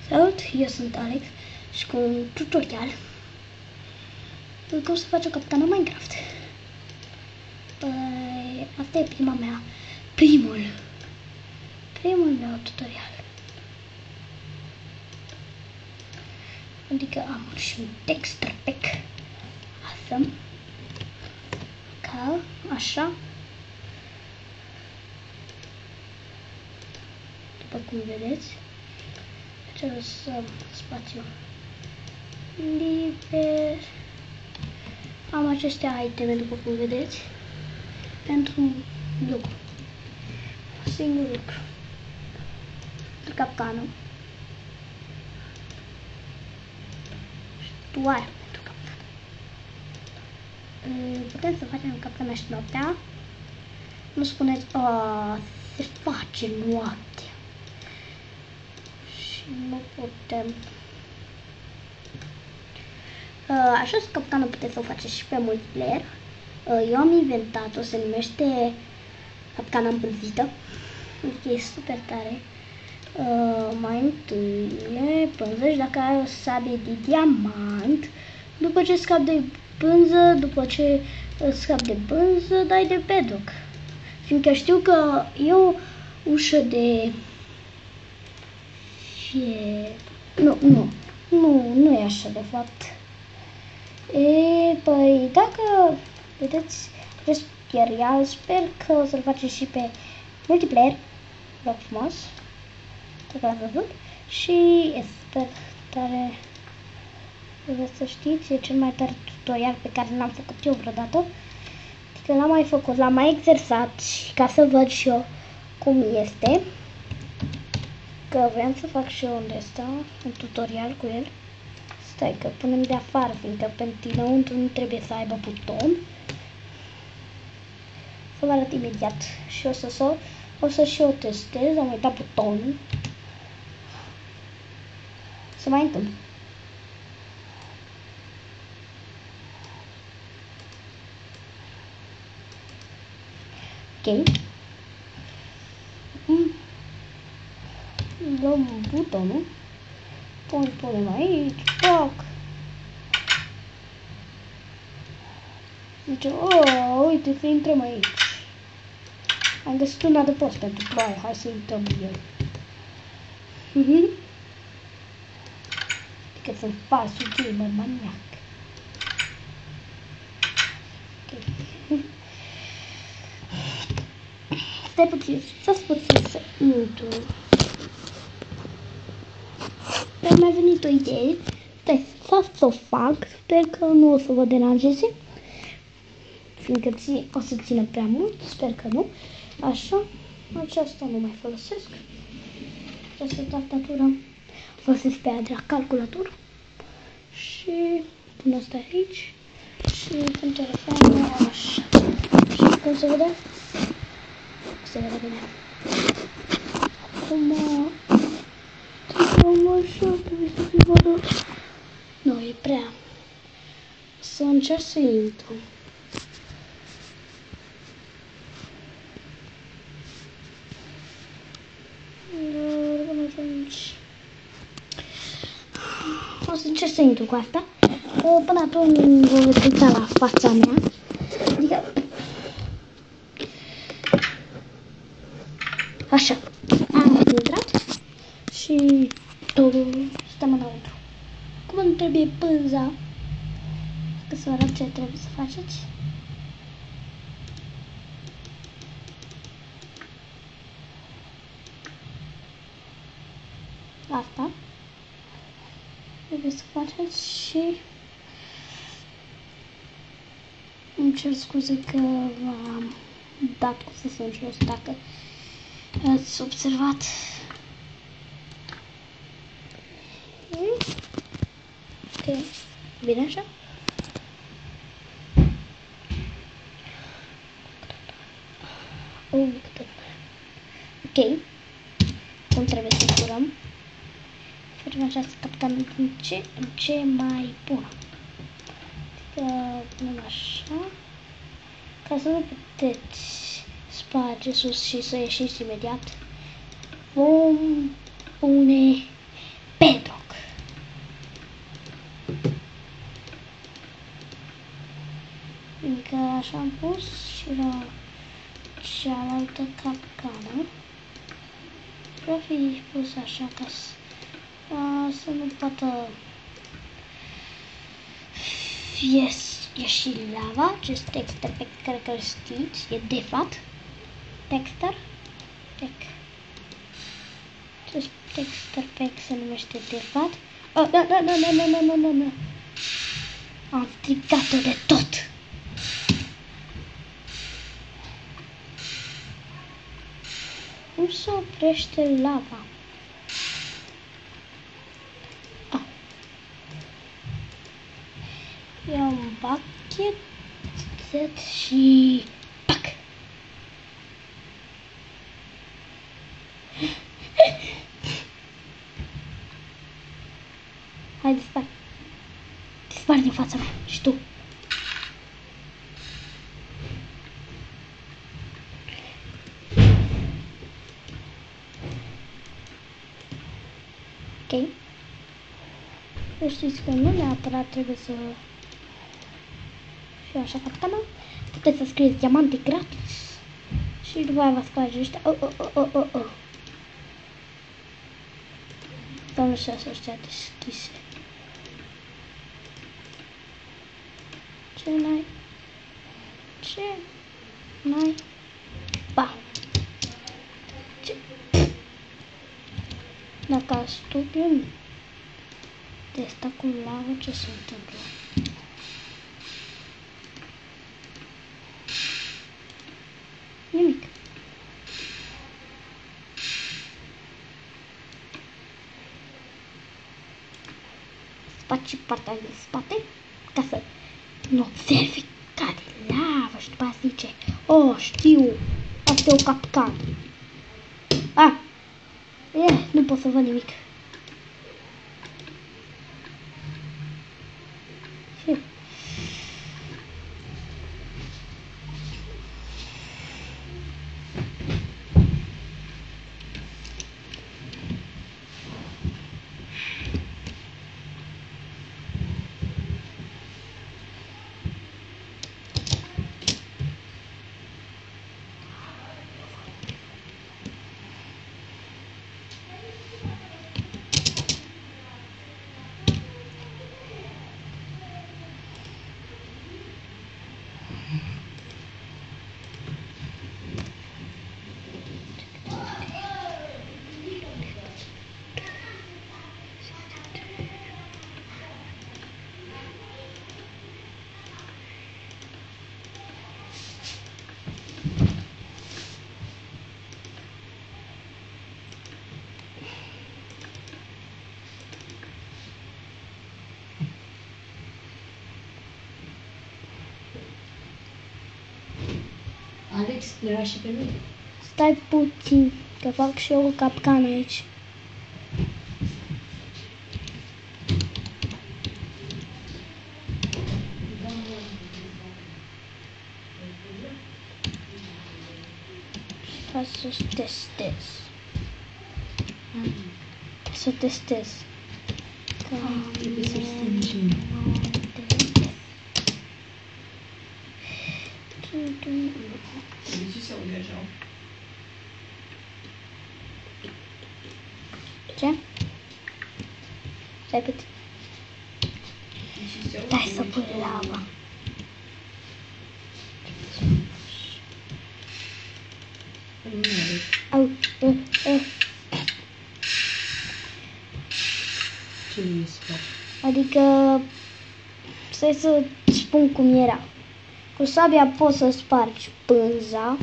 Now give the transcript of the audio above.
Salut, eu sunt Alex și cu un tutorial de cum să faci o capitană Minecraft. Păi, asta e primul meu tutorial. Adică am și un texture pack. Awesome. Ca așa. După cum vedeți. Trebuie să spațiu liber. Am aceste iteme, după cum vedeți, pentru un lucru, singur lucru, capcanul și toaia pentru capcană. Putem să facem capcana și noaptea. Nu spuneți, se face noaptea și nu putem. Așa capcană puteți să o faceți și pe multiplayer. Eu am inventat-o, se numește capcana împânzită. E super tare. Mai întâi le pânză, dacă ai o sabie de diamant, după ce scapi de pânză, dai de bedrock. Fiindcă știu că e o ușă de nu e așa de fapt. Păi dacă vedeți acest tutorial, sper că o să-l faceți și pe multiplayer. Vă rog frumos, dacă l-ați văzut. Și sper tare să știți, e cel mai tare tutorial pe care l-am făcut eu vreodată. Adică l-am mai făcut, l-am mai exersat ca să văd și eu cum este. Că vreau să fac și eu un tutorial cu el. Stai că punem de afară, fiindcă pentru dinăuntru nu trebuie să aibă buton. Să vă arăt imediat și o să și eu testez, am uitat butonul. Să mai întâmplă. Ok. Luăm butonul. Punem aici, fac. Zice, uite, să intrăm aici. Am găsit un adăpost pentru ploaie, hai să intrăm în el. Adică sunt falsul gamer maniac. Ok. Stai puțin, să-ți puțin să intru. Mi-a venit o idee, stai să o fac, sper că nu o să vă deranjeze, fiindcă o să țină prea mult, sper că nu. Așa, aceasta nu mai folosesc, această tastatură folosesc pe aia de la calculator și pun asta aici și pun telefonul așa. Și cum se vede? Se vede bine. Acum așa, trebuie să fie vadă. Nu, e prea. Să încerc să intru. Până atunci. O să încerc să intru cu asta. Până atunci vă veți uita la fața mea. Adică așa. Am intrat și stăm înăuntru. Cum nu trebuie pânza? Că să vă arăt ce trebuie să faceți. Asta trebuie să faceți și îmi cer scuze că v-am dat cu fusul jos dacă ați observat. Ok, bine așa? Ok, cum trebuie să curăm? Facem această capcană în ce mai bună. Adică punem așa, ca să nu puteți sparge sus și să ieșiți imediat. Vom pune bedrock. altă capcană. Vreau fi pus așa ca să nu poată ieși lava. Acest texter pe care îl știți e defat. Texter. Acest texter pe se numește defat. Oh, nu. Am stricat-o de tot. Cum se oprește lava? Iau un bucket și pac! Hai, dispar! Dispar din fața mea și tu! Ok. Să știți că nu neapărat trebuie să fiu așa capcană. Puteți să scrieți diamante gratis. Și după aia vă scoate ăștia. Doamne, și astea deschise. Ce n-ai? Ba! Ce? Dacă studiu de asta cu lavă, ce se întâmplă? Nimic. Faci partea din spate ca să nu observi cade lavă și după aia zice: oh, știu, asta e o capcană. Nu pot să văd nimic. Alex, era și pe noi. Stai puțin, că fac și eu o capcană aici. Ca să testez. Să testez. Trebuie să strângem. De ce se aude așa? Ce? Stai puțin. Dai să pui lava. Au, Ce nu se face? adică, stai să spun cum era. Cu sabia poți să spargi pânza